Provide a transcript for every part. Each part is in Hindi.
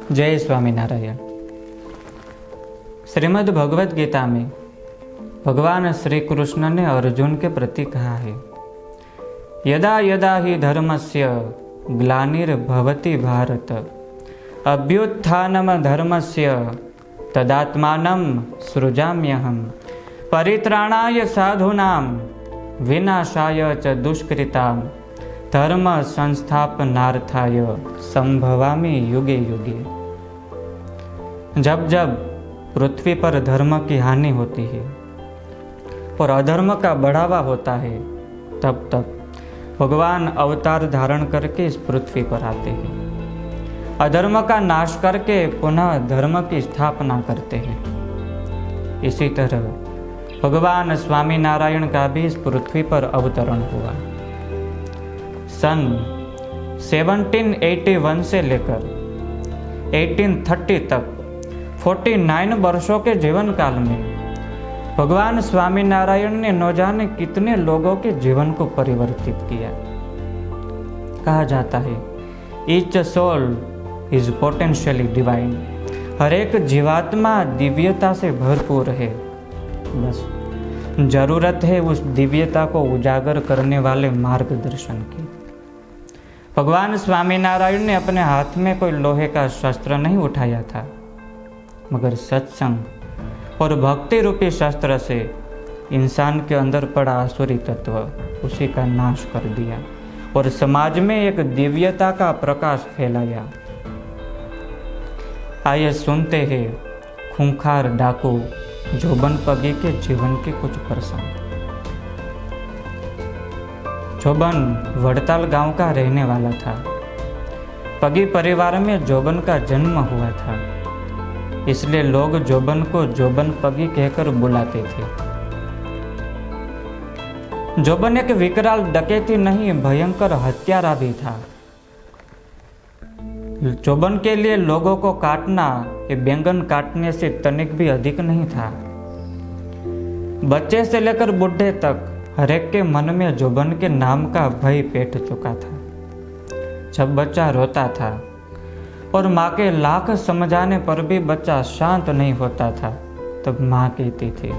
जय स्वामीनारायण। श्रीमद् भगवत गीता में भगवान श्री कृष्ण ने अर्जुन के प्रति कहा है, यदा यदा हि धर्मस्य ग्लानिर्भवति भारत अभ्युत्थानम धर्मस्य तदात्मानं सृजाम्यहम् परित्राणाय साधूनां विनाशाय च दुष्कृतां धर्म संस्थापनार्थाय संभवामि युगे युगे। जब जब पृथ्वी पर धर्म की हानि होती है और अधर्म का बढ़ावा होता है, तब तब भगवान अवतार धारण करके इस पृथ्वी पर आते हैं, अधर्म का नाश करके पुनः धर्म की स्थापना करते हैं। इसी तरह भगवान स्वामीनारायण का भी इस पृथ्वी पर अवतरण हुआ। सन 1781 से लेकर 1830 तक 49 वर्षों के जीवन काल में भगवान स्वामीनारायण ने न जाने कितने लोगों के जीवन को परिवर्तित किया। कहा जाता है, each soul is potentially divine. हर एक जीवात्मा दिव्यता से भरपूर है, बस जरूरत है उस दिव्यता को उजागर करने वाले मार्गदर्शन की। भगवान स्वामीनारायण ने अपने हाथ में कोई लोहे का शस्त्र नहीं उठाया था, मगर सत्संग और भक्ति रूपी शस्त्र से इंसान के अंदर पड़ा आसुरी तत्व उसी का नाश कर दिया और समाज में एक दिव्यता का प्रकाश फैलाया। आइए सुनते हैं खूंखार डाकू जोबन पगी के जीवन के कुछ प्रसंग। जोबन वड़ताल गांव का रहने वाला था। पगी परिवार में जोबन का जन्म हुआ था, इसलिए लोग जोबन को जोबन पगी कहकर बुलाते थे। जोबन एक विकराल डकैती नहीं, भयंकर हत्यारा भी था। जोबन के लिए लोगों को काटना ये बैंगन काटने से तनिक भी अधिक नहीं था। बच्चे से लेकर बुढ़े तक हरेक के मन में जोबन के नाम का भय बैठ चुका था। जब बच्चा रोता था और माँ के लाख समझाने पर भी बच्चा शांत नहीं होता था, तब माँ कहती थी,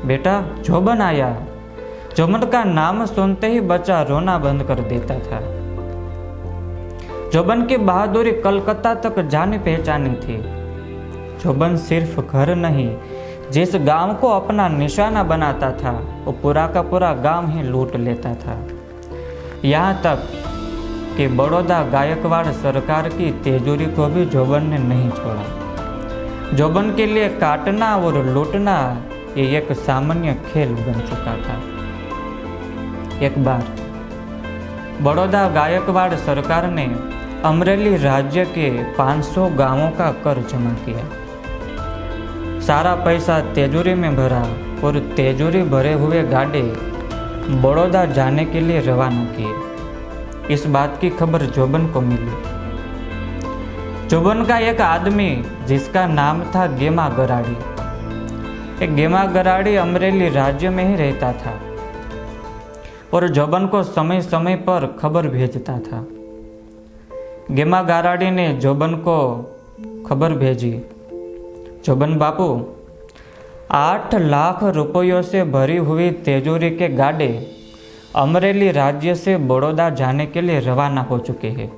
बेटा जोबन आया। जोबन का नाम सुनते ही बच्चा रोना बंद कर देता था। जोबन की बहादुरी कलकत्ता तक जानी पहचानी थी। जोबन सिर्फ घर नहीं, जिस गांव को अपना निशाना बनाता था वो पूरा का पूरा गांव ही लूट लेता था। यहाँ तक कि बड़ौदा गायकवाड़ सरकार की तिजोरी को भी जोबन ने नहीं छोड़ा। जोबन के लिए काटना और लूटना ये एक सामान्य खेल बन चुका था। एक बार बड़ौदा गायकवाड़ सरकार ने अमरेली राज्य के 500 गांवों का कर जमा किया। सारा पैसा तिजोरी में भरा और तिजोरी भरे हुए गाड़े बड़ौदा जाने के लिए रवाना किए। इस बात की खबर जोबन को मिली। जोबन का एक आदमी जिसका नाम था गेमा गराड़ी, एक गेमा गराड़ी अमरेली राज्य में ही रहता था और जोबन को समय समय पर खबर भेजता था। गेमा गराड़ी ने जोबन को खबर भेजी, जोबन बापू 8 लाख रुपयों से भरी हुई तिजोरी के गाड़े अमरेली राज्य से बड़ौदा जाने के लिए रवाना हो चुके हैं।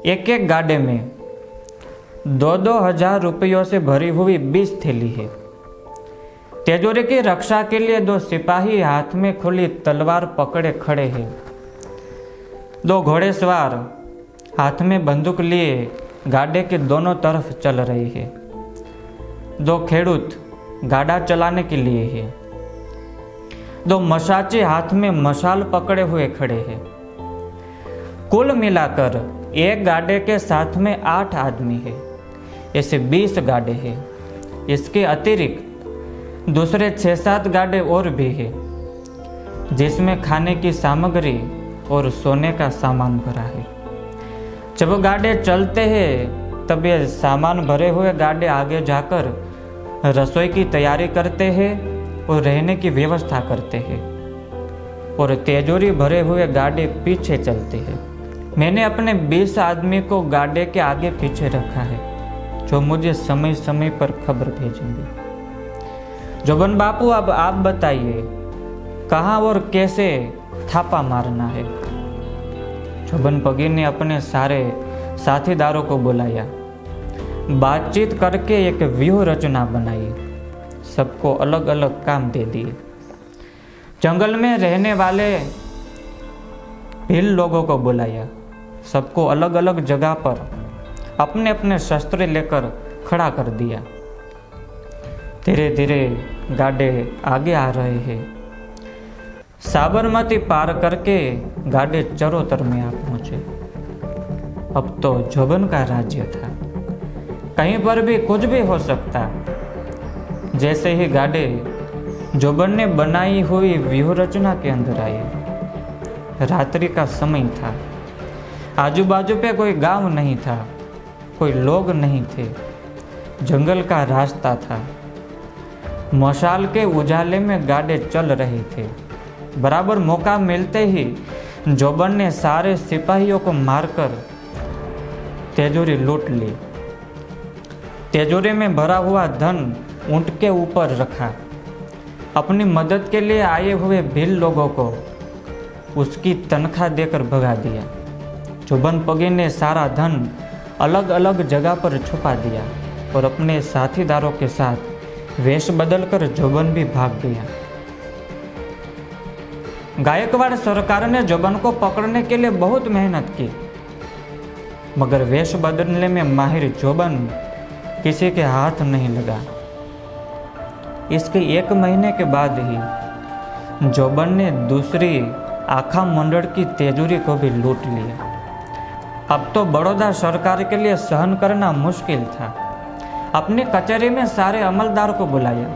एक एक गाड़े में 2-2 हजार रुपयों से भरी हुई 20 थैली है। तिजोरी की रक्षा के लिए 2 सिपाही हाथ में खुली तलवार पकड़े खड़े हैं। 2 घोड़ेसवार हाथ में बंदूक लिए गाड़े के दोनों तरफ चल रही है। 2 खेड़ूत गाड़ा चलाने के लिए है। 2 मशाचे हाथ में मशाल पकड़े हुए खड़े हैं। कुल मिलाकर एक गाड़े के साथ में 8 आदमी है। ऐसे 20 गाड़े हैं। इसके अतिरिक्त दूसरे 6-7 गाड़े और भी है, जिसमें खाने की सामग्री और सोने का सामान भरा है। जब गाड़े चलते हैं तब ये सामान भरे हुए गाड़े आगे जाकर रसोई की तैयारी करते हैं और रहने की व्यवस्था करते हैं और तिजोरी भरे हुए गाड़े पीछे चलते हैं मैंने अपने 20 आदमी को गाड़े के आगे पीछे रखा है, जो मुझे समय समय पर खबर भेजेंगे। जोबन बापू, अब आप बताइए कहाँ और कैसे थापा मारना है। जोबन पगी ने अपने सारे साथीदारों को बुलाया, बातचीत करके एक व्यूह रचना बनाई, सबको अलग अलग काम दे दिए। जंगल में रहने वाले भील लोगों को बुलाया, सबको अलग अलग जगह पर अपने अपने शस्त्र लेकर खड़ा कर दिया। धीरे धीरे गाड़े आगे आ रहे हैं। साबरमती पार करके गाड़े चरोतर में आ पहुंचे। अब तो जोबन का राज्य था, कहीं पर भी कुछ भी हो सकता। जैसे ही गाड़े जोबन ने बनाई हुई व्यूह रचना के अंदर आए, रात्रि का समय था। आजू बाजू पे कोई गांव नहीं था, कोई लोग नहीं थे, जंगल का रास्ता था। मशाल के उजाले में गाड़े चल रहे थे। बराबर मौका मिलते ही जोबन ने सारे सिपाहियों को मारकर तिजोरी लूट ली। तिजोरी में भरा हुआ धन ऊंट के ऊपर रखा। अपनी मदद के लिए आए हुए भील लोगों को उसकी तनख्वाह देकर भगा दिया। जोबन पगी ने सारा धन अलग अलग जगह पर छुपा दिया और अपने साथीदारों के साथ वेश बदलकर जोबन भी भाग गया। गायकवाड़ सरकार ने जोबन को पकड़ने के लिए बहुत मेहनत की, मगर वेश बदलने में माहिर जोबन किसी के हाथ नहीं लगा। इसके 1 महीने के बाद ही जोबन ने दूसरी आखा मंडल की तिजोरी को भी लूट लिया। अब तो बड़ौदा सरकार के लिए सहन करना मुश्किल था। अपनी कचहरी में सारे अमलदार को बुलाया,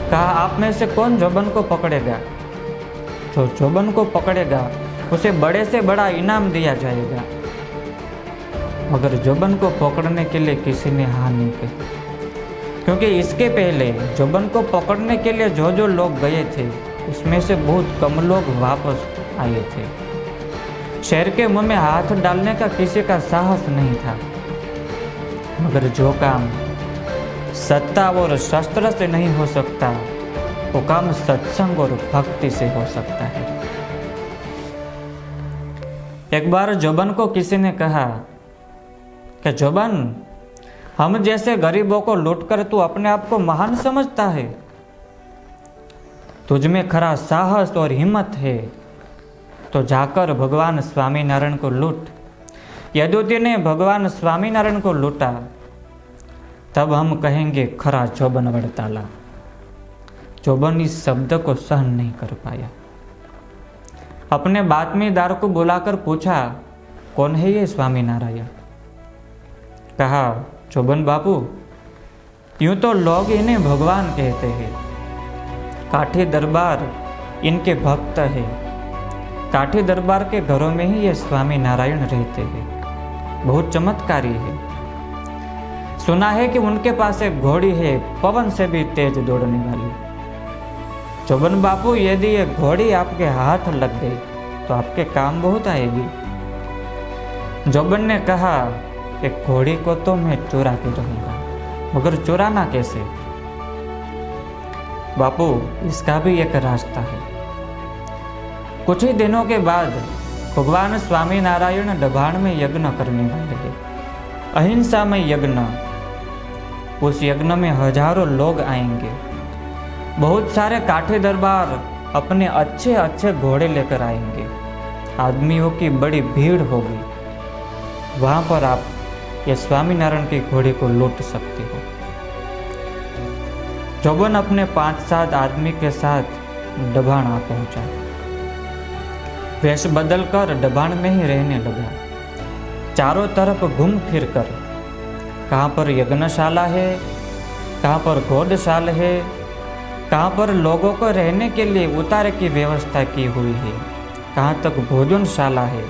कहा आप में से कौन जोबन को पकड़ेगा। जो जोबन को पकड़ेगा उसे बड़े से बड़ा इनाम दिया जाएगा। मगर जोबन को पकड़ने के लिए किसी ने हाँ नहीं कही, क्योंकि इसके पहले जोबन को पकड़ने के लिए जो जो लोग गए थे उसमें से बहुत कम लोग वापस आए थे। शेर के मुंह में हाथ डालने का किसी का साहस नहीं था। मगर जो काम सत्ता और शस्त्र से नहीं हो सकता, वो काम सत्संग और भक्ति से हो सकता है। एक बार जोबन को किसी ने कहा कि जोबन, हम जैसे गरीबों को लूटकर तू अपने आप को महान समझता है। तुझ में खरा साहस और हिम्मत है तो जाकर भगवान स्वामीनारायण को लूट। यदि तूने भगवान स्वामीनारायण को लूटा तब हम कहेंगे खरा जोबन वड़ताला। जोबन इस शब्द को सहन नहीं कर पाया। अपने बातमीदार को बुलाकर पूछा, कौन है ये स्वामीनारायण? कहा, जोबन बापू, यूं तो लोग इन्हें भगवान कहते हैं। काठी दरबार इनके भक्त है। काठी दरबार के घरों में ही ये स्वामी नारायण रहते हैं। बहुत चमत्कारी है। सुना है कि उनके पास एक घोड़ी है, पवन से भी तेज दौड़ने वाली। जोबन बापू, यदि ये घोड़ी आपके हाथ लग गई तो आपके काम बहुत आएगी। जोबन ने कहा, एक घोड़ी को तो मैं चुरा के रहूंगा, मगर चुराना कैसे? बापू, इसका भी एक रास्ता है। कुछ ही दिनों के बाद भगवान स्वामीनारायण डभाण में यज्ञ करने वाले हैं, अहिंसा में यज्ञ। उस यज्ञ में हजारों लोग आएंगे। बहुत सारे काठी दरबार अपने अच्छे अच्छे घोड़े लेकर आएंगे। आदमियों की बड़ी भीड़ होगी। वहां पर आप ये स्वामीनारायण की घोड़ी को लूट सकते हो। जोबन अपने 5-7 आदमी के साथ डभाण आ पहुंचा। वेश बदलकर डभाण में ही रहने लगा। चारों तरफ घूम फिर कर, कहाँ पर यज्ञशाला है, कहाँ पर घोड़शाला है, कहाँ पर लोगों को रहने के लिए उतारे की व्यवस्था की हुई है, कहाँ तक भोजनशाला है,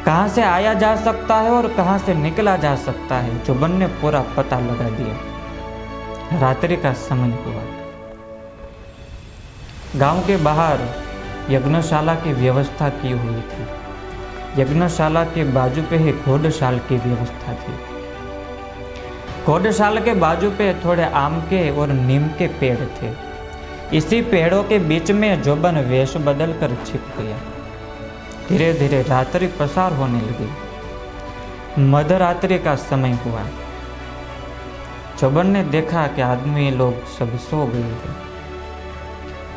कहाँ से आया जा सकता है और कहाँ से निकला जा सकता है। जोबन ने पूरा पता लगा दिया। रात्रि का समय हुआ। गांव के बाहर यज्ञशाला की व्यवस्था की हुई थी। यज्ञशाला के बाजू पे ही घोड़शाल की व्यवस्था थी। घोड़शाल के बाजू पे थोड़े आम के और नीम के पेड़ थे। इसी पेड़ों के बीच में जोबन वेश बदल कर छिप गया। धीरे धीरे रात्रि पसार होने लगी। मध्यरात्रि का समय हुआ। जोबन ने देखा कि आदमी लोग सब सो गए हैं,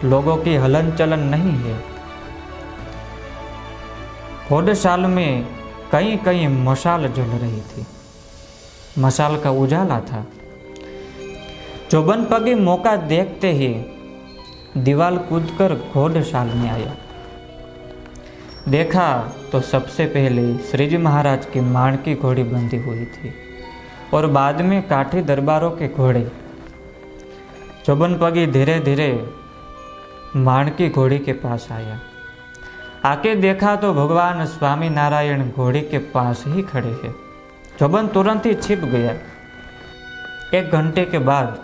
लोगों की हलन चलन नहीं है। घोड़शाल में कहीं कहीं मशाल जल रही थी, मशाल का उजाला था। जोबन पगी मौका देखते ही दीवाल कूदकर घोड़शाल में आया। देखा तो सबसे पहले श्रीजी महाराज की माण की घोड़ी बंधी हुई थी और बाद में काठी दरबारों के घोड़े। जोबन पगी धीरे धीरे माण की घोड़ी के पास आया। आके देखा तो भगवान स्वामी नारायण घोड़ी के पास ही खड़े हैं। जोबन तुरंत ही छिप गया। 1 घंटे के बाद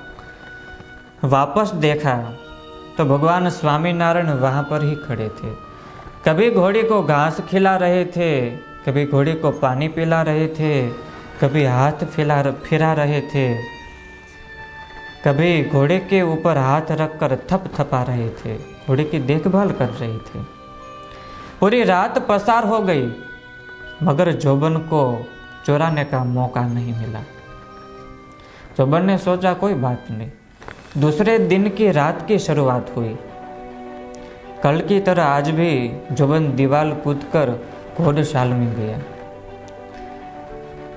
वापस देखा तो भगवान स्वामी नारायण वहाँ पर ही खड़े थे। कभी घोड़ी को घास खिला रहे थे, कभी घोड़ी को पानी पिला रहे थे, कभी हाथ फिरा रहे थे, कभी घोड़े के ऊपर हाथ रखकर थपथपा रहे थे, घोड़े की देखभाल कर रहे थे। पूरी रात पसार हो गई मगर जोबन को चुराने का मौका नहीं मिला। जोबन ने सोचा कोई बात नहीं। दूसरे दिन की रात की शुरुआत हुई। कल की तरह आज भी जोबन दीवाल कूदकर घोड़शाल में गया।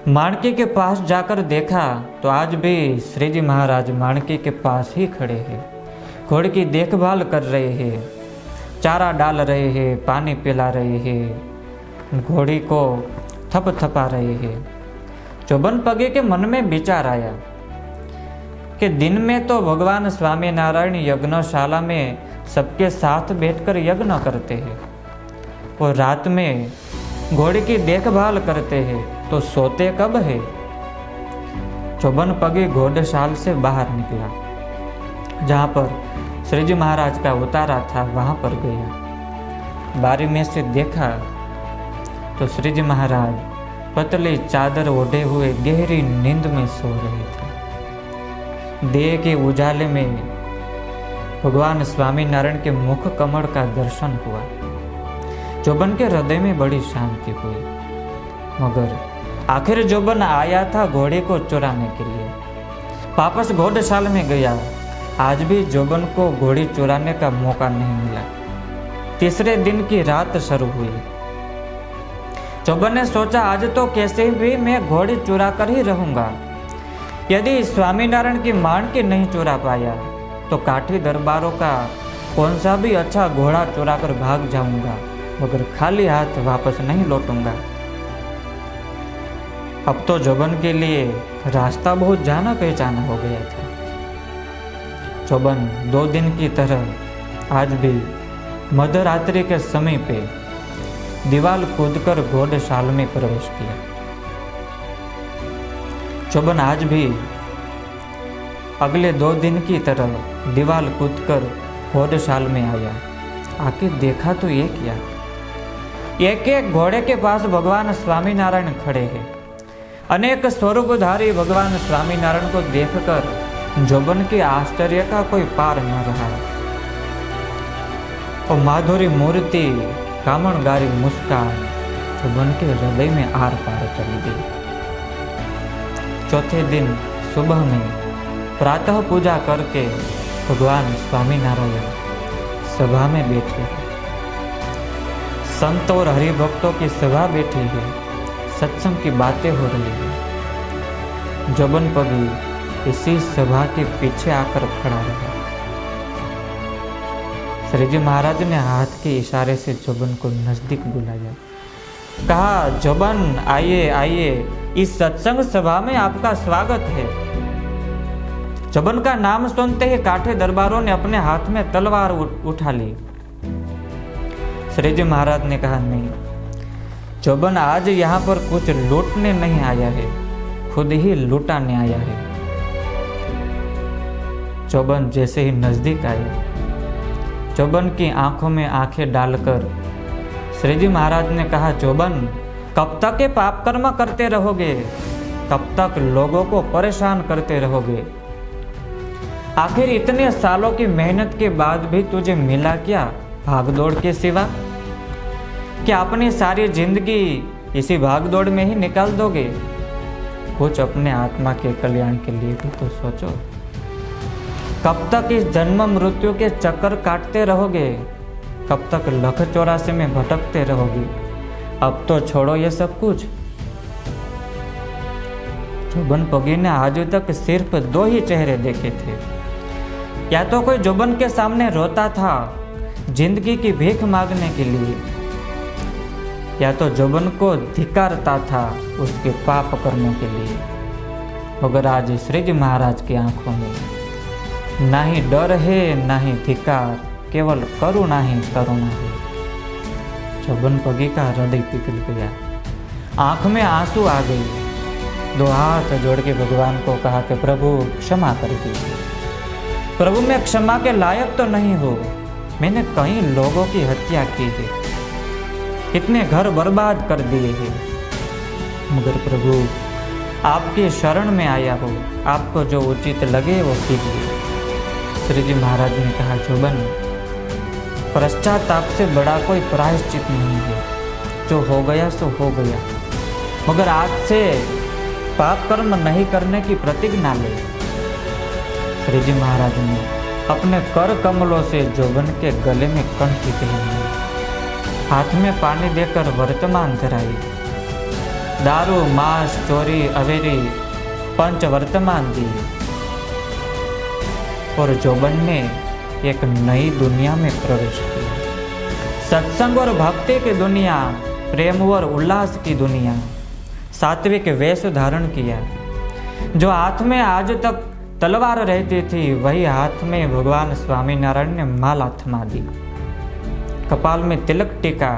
माणकी के पास जाकर देखा तो आज भी श्रीजी महाराज माणकी के पास ही खड़े हैं। घोड़े की देखभाल कर रहे हैं, चारा डाल रहे हैं, पानी पिला रहे हैं, घोड़ी को थपथपा रहे हैं। जोबन पगे के मन में विचार आया कि दिन में तो भगवान स्वामी नारायण यज्ञशाला में सबके साथ बैठकर यज्ञ करते हैं और रात में घोड़े की देखभाल करते हैं, तो सोते कब है। जोबन पगे घोड़शाल से बाहर निकला। जहाँ पर श्रीजी महाराज का उतारा था वहाँ पर गया। बारी में से देखा तो श्रीजी महाराज पतली चादर ओढ़े हुए गहरी नींद में सो रहे थे। देह के उजाले में भगवान स्वामी नारायण के मुख कमल का दर्शन हुआ। जोबन के हृदय में बड़ी शांति हुई। मगर आखिर जोबन आया था घोड़े को चुराने के लिए, वापस घोड़शाल में गया। आज भी जोबन को घोड़ी चुराने का मौका नहीं मिला। तीसरे दिन की रात शुरू हुई। जोबन ने सोचा आज तो कैसे भी मैं घोड़ी चुरा कर ही रहूंगा। यदि स्वामीनारायण की माण की नहीं चुरा पाया तो काठी दरबारों का कौन सा भी अच्छा घोड़ा चुरा कर भाग जाऊंगा, मगर खाली हाथ वापस नहीं लौटूंगा। अब तो जोबन के लिए रास्ता बहुत जाना पहचाना हो गया था। जोबन 2 दिन की तरह आज भी मध्यरात्रि के समय पे दीवाल कूदकर घोड़शाल में प्रवेश किया। जोबन आज भी अगले 2 दिन की तरह दीवाल कूदकर घोड़शाल में आया। आके देखा तो ये क्या, एक एक घोड़े के पास भगवान स्वामी नारायण खड़े हैं। अनेक स्वरूपधारी भगवान स्वामी नारायण को देखकर जोबन के आश्चर्य का कोई पार न रहा। और माधुरी मूर्ति, कामणगारी मुस्कान जोबन के हृदय में आर पार चली गई। चौथे दिन सुबह में प्रातः पूजा करके भगवान स्वामी नारायण सभा में बैठे हैं। संत और हरिभक्तों की सभा बैठी है, सत्संग की बातें हो रही है। जोबन पगी इसी सभा के पीछे आकर खड़ा रहा। श्रीजी महाराज ने हाथ के इशारे से जोबन को नजदीक बुलाया। कहा, जोबन आइए आइए, इस सत्संग सभा में आपका स्वागत है। जोबन का नाम सुनते ही काठे दरबारों ने अपने हाथ में तलवार उठा ली। श्रीजी महाराज ने कहा, नहीं, जोबन आज यहाँ पर कुछ लूटने नहीं आया है, खुद ही लुटाने आया है। जोबन जैसे ही नजदीक आया, जोबन की आंखों में आंखें डालकर श्री जी महाराज ने कहा, जोबन कब तक ये पाप कर्म करते रहोगे, कब तक लोगों को परेशान करते रहोगे? आखिर इतने सालों की मेहनत के बाद भी तुझे मिला क्या भागदौड़ के सिवा? क्या अपनी सारी जिंदगी इसी भागदौड़ में ही निकाल दोगे? कुछ अपने आत्मा के कल्याण के लिए भी तो सोचो। कब तक इस जन्म मृत्यु के चक्कर काटते रहोगे? कब तक लख 84 में भटकते रहोगे? अब तो छोड़ो ये सब कुछ। जोबन पगी ने आज तक सिर्फ 2 ही चेहरे देखे थे। या तो कोई जोबन के सामने रोता था जिंदगी की भीख मांगने के लिए, या तो जोबन को धिक्कारता था उसके पाप कर्मों के लिए। मगर आज श्री जी महाराज की आंखों में ना ही डर है ना ही धिक्कार, केवल करुणा ही करुणा है। जोबन पगी का हृदय पिघल गया, आंख में आंसू आ गए। 2 हाथ जोड़ के भगवान को कहा कि प्रभु क्षमा कर दीजिए, प्रभु मैं क्षमा के लायक तो नहीं हूँ, मैंने कई लोगों की हत्या की है, कितने घर बर्बाद कर दिए हैं, मगर प्रभु आपकी शरण में आया हो, आपको जो उचित लगे वो कीजिए। श्री जी महाराज ने कहा, जोबन पश्चाताप से बड़ा कोई प्रायश्चित नहीं है, जो हो गया सो हो गया, मगर आज से पाप कर्म नहीं करने की प्रतिज्ञा ले। श्री जी महाराज ने अपने कर कमलों से जोबन के गले में कंठी पहनाई, हाथ में पानी देकर वर्तमान धराई, दारू मांस चोरी अवेरी पंच वर्तमान दी, और जोबन ने एक नई दुनिया में प्रवेश किया। सत्संग और भक्ति की दुनिया, प्रेम और उल्लास की दुनिया, सात्विक वेश धारण किया। जो हाथ में आज तक तलवार रहती थी, वही हाथ में भगवान स्वामीनारायण ने माला थमा दी। कपाल में तिलक टीका,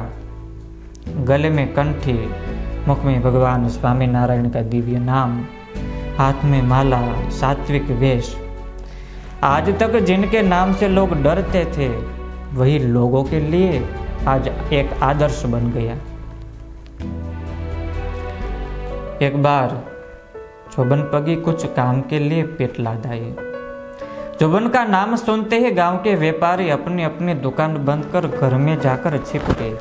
गले में कंठी, मुख में भगवान स्वामीनारायण का दिव्य नाम, हाथ में माला, सात्विक वेश। आज तक जिनके नाम से लोग डरते थे, वही लोगों के लिए आज एक आदर्श बन गया। एक बार जोबन पगी कुछ काम के लिए पेटलाद आए। जोबन का नाम सुनते ही गांव के व्यापारी अपनी अपनी दुकान बंद कर घर में जाकर छिप गए।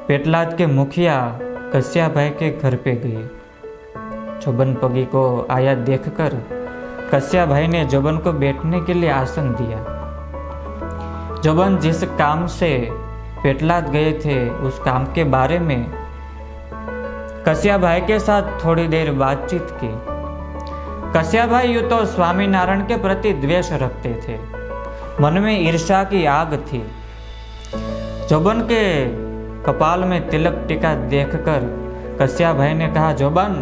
पेटलाद के मुखिया कस्या भाई के घर पे गए। जोबन पगी को आया देखकर कस्या भाई ने जोबन को बैठने के लिए आसन दिया। जोबन जिस काम से पेटलाद गए थे, उस काम के बारे में कस्या भाई के साथ थोड़ी देर बातचीत की। कस्या भाई यूं तो स्वामीनारायण के प्रति द्वेष रखते थे, मन में ईर्ष्या की आग थी। जोबन के कपाल में तिलक टीका देखकर कस्या भाई ने कहा, जोबन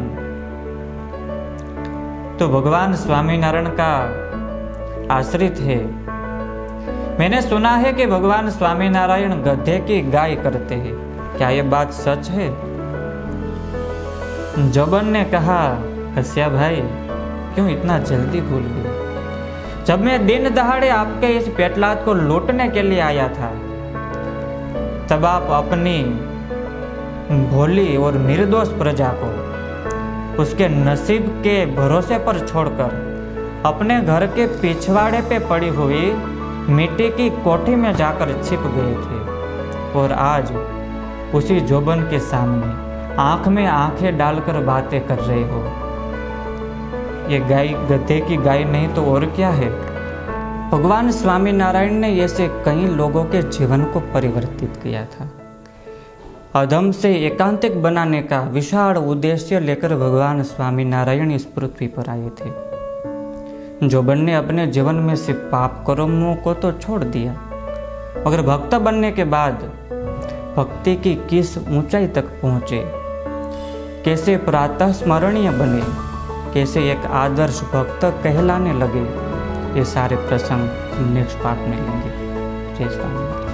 तो भगवान स्वामीनारायण का आश्रित है। मैंने सुना है कि भगवान स्वामीनारायण गधे की गाय करते हैं, क्या यह बात सच है? जोबन ने कहा, कस्या भाई क्यों इतना जल्दी भूल गए? जब मैं दिन दहाड़े आपके इस पेटलाद को लूटने के लिए आया था, तब आप अपनी भोली और निर्दोष प्रजा को उसके नसीब के भरोसे पर छोड़कर अपने घर के पिछवाड़े पे पड़ी हुई मिट्टी की कोठी में जाकर छिप गए थे, और आज उसी जोबन के सामने आंख में आंखें डालकर बातें कर रहे हो। ये गाय गधे की गाय नहीं तो और क्या है? भगवान स्वामीनारायण ने ऐसे कई लोगों के जीवन को परिवर्तित किया था। अधम से एकांतिक बनाने का विशाल उद्देश्य लेकर भगवान स्वामीनारायण इस पृथ्वी पर आए थे। जोबन ने अपने जीवन में से पाप कर्मों को तो छोड़ दिया, मगर भक्त बनने के बाद भक्ति की किस ऊंचाई तक पहुंचे, कैसे प्रातः स्मरणीय बने, कैसे एक आदर्श भक्त कहलाने लगे, ये सारे प्रसंग नेक्स्ट पार्ट में लेंगे। जय स्वामी।